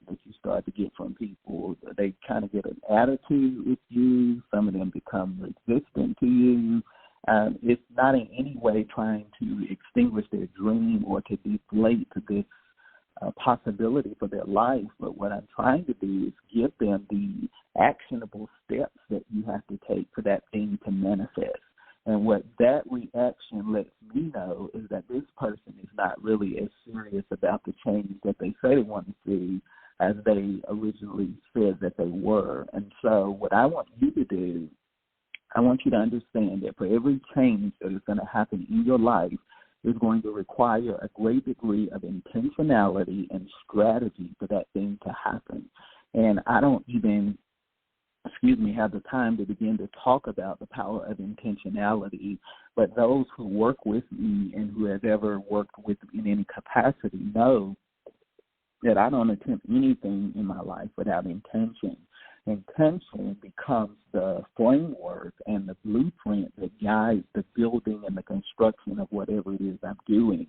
that you start to get from people. They kind of get an attitude with you. Some of them become resistant to you. It's not in any way trying to extinguish their dream or to deflate this possibility for their life. But what I'm trying to do is give them the actionable steps that you have to take for that thing to manifest. And what that reaction lets me know is that this person is not really as serious about the change that they say they want to see as they originally said that they were. And so what I want you to do, I want you to understand that for every change that is going to happen in your life is going to require a great degree of intentionality and strategy for that thing to happen. And I don't even have the time to begin to talk about the power of intentionality, but those who work with me and who have ever worked with me in any capacity know that I don't attempt anything in my life without intention. Intention becomes the framework and the blueprint that guides the building and the construction of whatever it is I'm doing.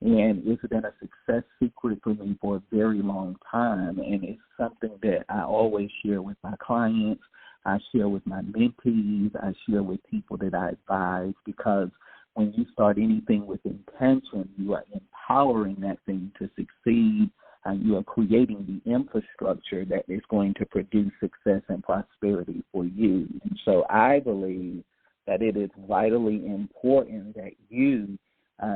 And it's been a success secret for me for a very long time, and it's something that I always share with my clients. I share with my mentees. I share with people that I advise, because when you start anything with intention, you are empowering that thing to succeed, and you are creating the infrastructure that is going to produce success and prosperity for you. And so I believe that it is vitally important that you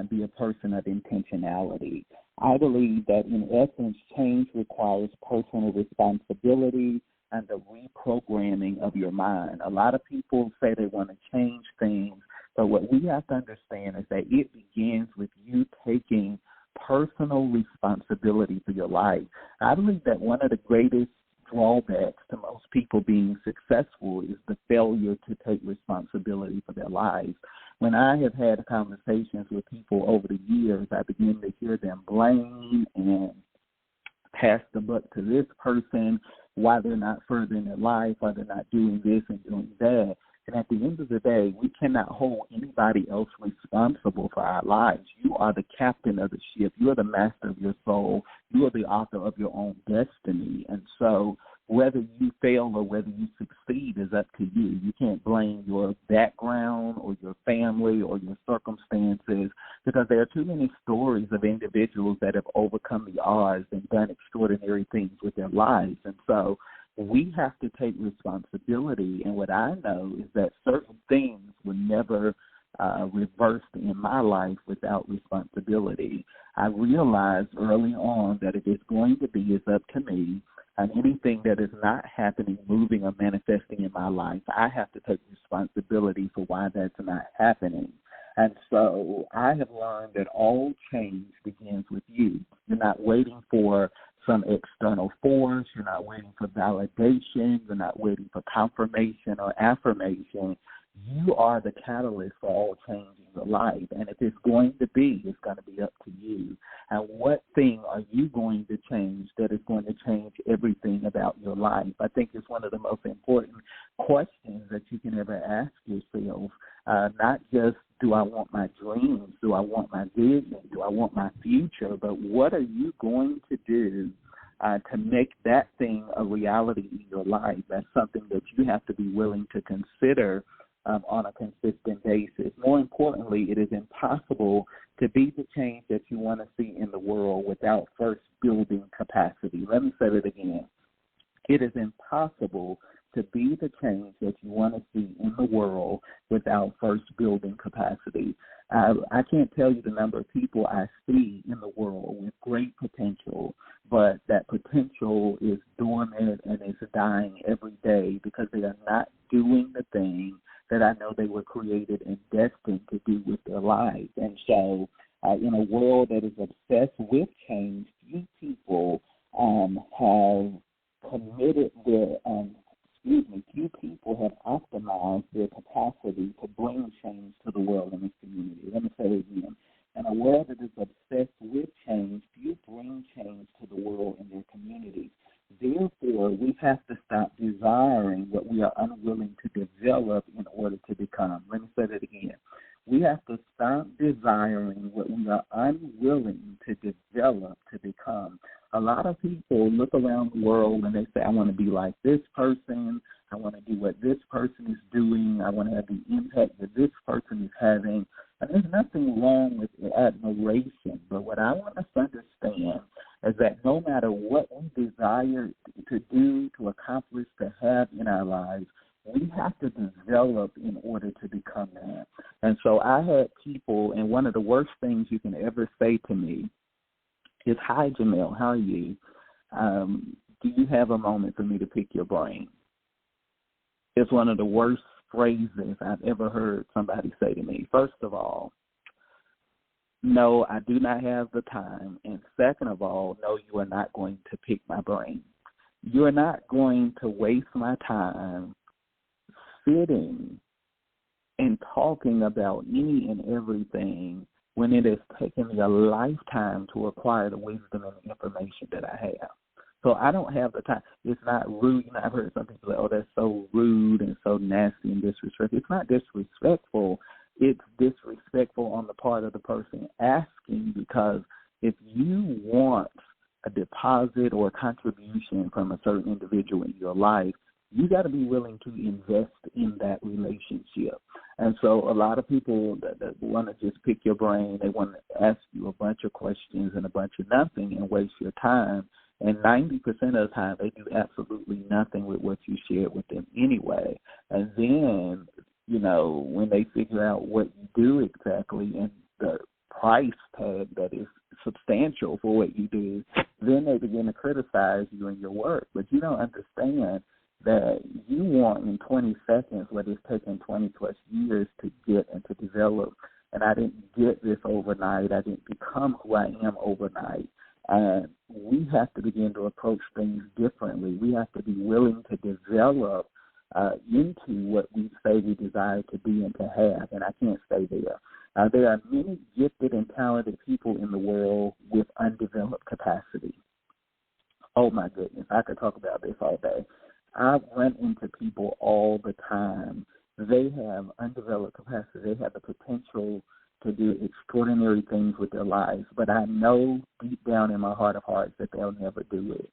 be a person of intentionality. I believe that, in essence, change requires personal responsibility and the reprogramming of your mind. A lot of people say they want to change things, but what we have to understand is that it begins with you taking personal responsibility for your life. I believe that one of the greatest drawbacks to most people being successful is the failure to take responsibility for their lives. When I have had conversations with people over the years, I begin to hear them blame and pass the buck to this person, why they're not furthering their life, why they're not doing this and doing that. And at the end of the day, we cannot hold anybody else responsible for our lives. You are the captain of the ship. You are the master of your soul. You are the author of your own destiny. And so whether you fail or whether you succeed is up to you. You can't blame your background or your family or your circumstances, because there are too many stories of individuals that have overcome the odds and done extraordinary things with their lives. And so we have to take responsibility, and what I know is that certain things were never reversed in my life without responsibility. I realized early on that if it's going to be, it's up to me, and anything that is not happening, moving, or manifesting in my life, I have to take responsibility for why that's not happening. And so I have learned that all change begins with you. You're not waiting for some external force. You're not waiting for validation. You're not waiting for confirmation or affirmation. You are the catalyst for all change in your life. And if it's going to be, it's going to be up to you. And what thing are you going to change that is going to change everything about your life? I think it's one of the most important questions that you can ever ask yourself. Not just, do I want my dreams? Do I want my vision? Do I want my future? But what are you going to do to make that thing a reality in your life? That's something that you have to be willing to consider on a consistent basis. More importantly, it is impossible to be the change that you want to see in the world without first building capacity. Let me say that again. It is impossible to be the change that you want to see in the world without first building capacity. I can't tell you the number of people I see in the world with great potential, but that potential is dormant and is dying every day because they are not doing the thing that I know they were created and destined to do with their lives. And so in a world that is obsessed with change, few people have committed their few people have optimized their capacity to bring change to the world and the community. Let me say it again. In a world that is obsessed with change, few bring change to the world and their community. Therefore, we have to stop desiring what we are unwilling to develop in order to become. Let me say that again. We have to stop desiring what we are unwilling to develop to become. A a lot of people look around the world and they say, I want to be like this person. I want to do what this person is doing. I want to have the impact that this person is having. And there's nothing wrong with admiration. But what I want us to understand is that no matter what we desire to do, to accomplish, to have in our lives, we have to develop in order to become that. And so I had people, and one of the worst things you can ever say to me is, hi, Jamel, how are you? Do you have a moment for me to pick your brain? It's one of the worst phrases I've ever heard somebody say to me. First of all, no, I do not have the time. And second of all, no, you are not going to pick my brain. You are not going to waste my time sitting and talking about any and everything when it has taken me a lifetime to acquire the wisdom and the information that I have. So I don't have the time. It's not rude. You know, I've heard some people say, oh, that's so rude and so nasty and disrespectful. It's not disrespectful. It's disrespectful on the part of the person asking, because if you want a deposit or a contribution from a certain individual in your life, you got to be willing to invest in that relationship. And so a lot of people that want to just pick your brain, they want to ask you a bunch of questions and a bunch of nothing and waste your time. And 90% of the time, they do absolutely nothing with what you shared with them anyway. And then, you know, when they figure out what you do exactly and the price tag that is substantial for what you do, then they begin to criticize you and your work. But you don't understand that you want in 20 seconds what it's taken 20-plus years to get and to develop. And I didn't get this overnight. I didn't become who I am overnight. And we have to begin to approach things differently. We have to be willing to develop into what we say we desire to be and to have, and I can't stay there. There are many gifted and talented people in the world with undeveloped capacity. Oh, my goodness, I could talk about this all day. I run into people all the time. They have undeveloped capacity. They have the potential to do extraordinary things with their lives, but I know deep down in my heart of hearts that they'll never do it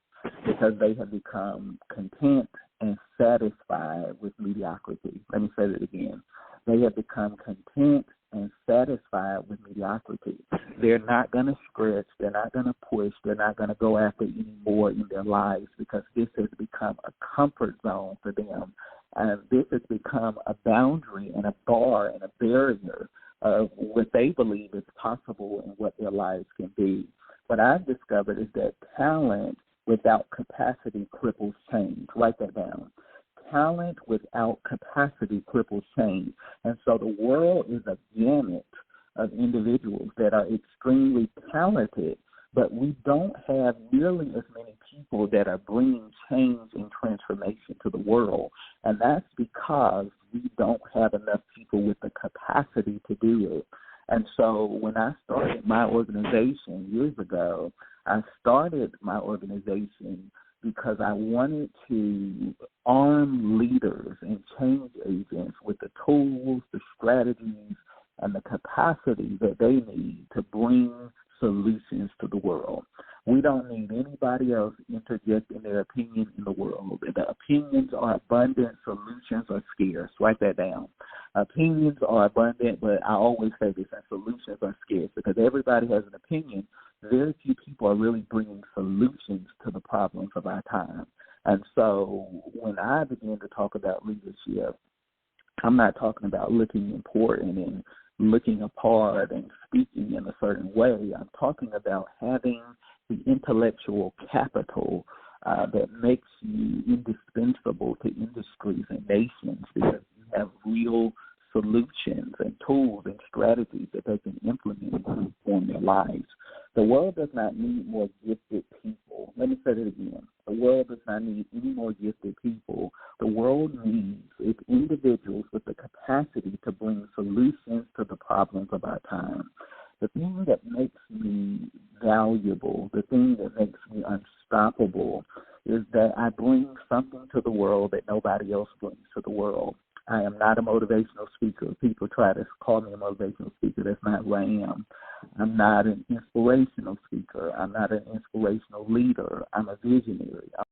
because they have become content and satisfied with mediocrity. Let me say that again. They have become content and satisfied with mediocrity. They're not going to stretch. They're not going to push. They're not going to go after any more in their lives because this has become a comfort zone for them. And this has become a boundary and a bar and a barrier of what they believe is possible and what their lives can be. What I've discovered is that talent without capacity cripples change. Write that down. Talent without capacity cripples change. And so the world is a gamut of individuals that are extremely talented, but we don't have nearly as many people that are bringing change and transformation to the world. And that's because we don't have enough people with the capacity to do it. And so when I started my organization years ago, I started my organization because I wanted to arm leaders and change agents with the tools, the strategies, and the capacity that they need to bring solutions to the world. We don't need anybody else interjecting their opinion in the world. The opinions are abundant, solutions are scarce. Write that down. Opinions are abundant, but I always say this, and solutions are scarce because everybody has an opinion. Very few people are really bringing solutions to the problems of our time. And so when I begin to talk about leadership, I'm not talking about looking important and looking apart and speaking in a certain way. I'm talking about having the intellectual capital that makes you indispensable to industries and nations because you have real solutions and tools and strategies that they can implement to transform their lives. The world does not need more gifted people. Let me say that again. The world does not need any more gifted people. The world needs its individuals with the capacity to bring solutions to the problems of our time. The thing that makes me valuable, the thing that makes me unstoppable is that I bring something to the world that nobody else brings to the world. I am not a motivational speaker. People try to call me a motivational speaker. That's not who I am. I'm not an inspirational speaker. I'm not an inspirational leader. I'm a visionary.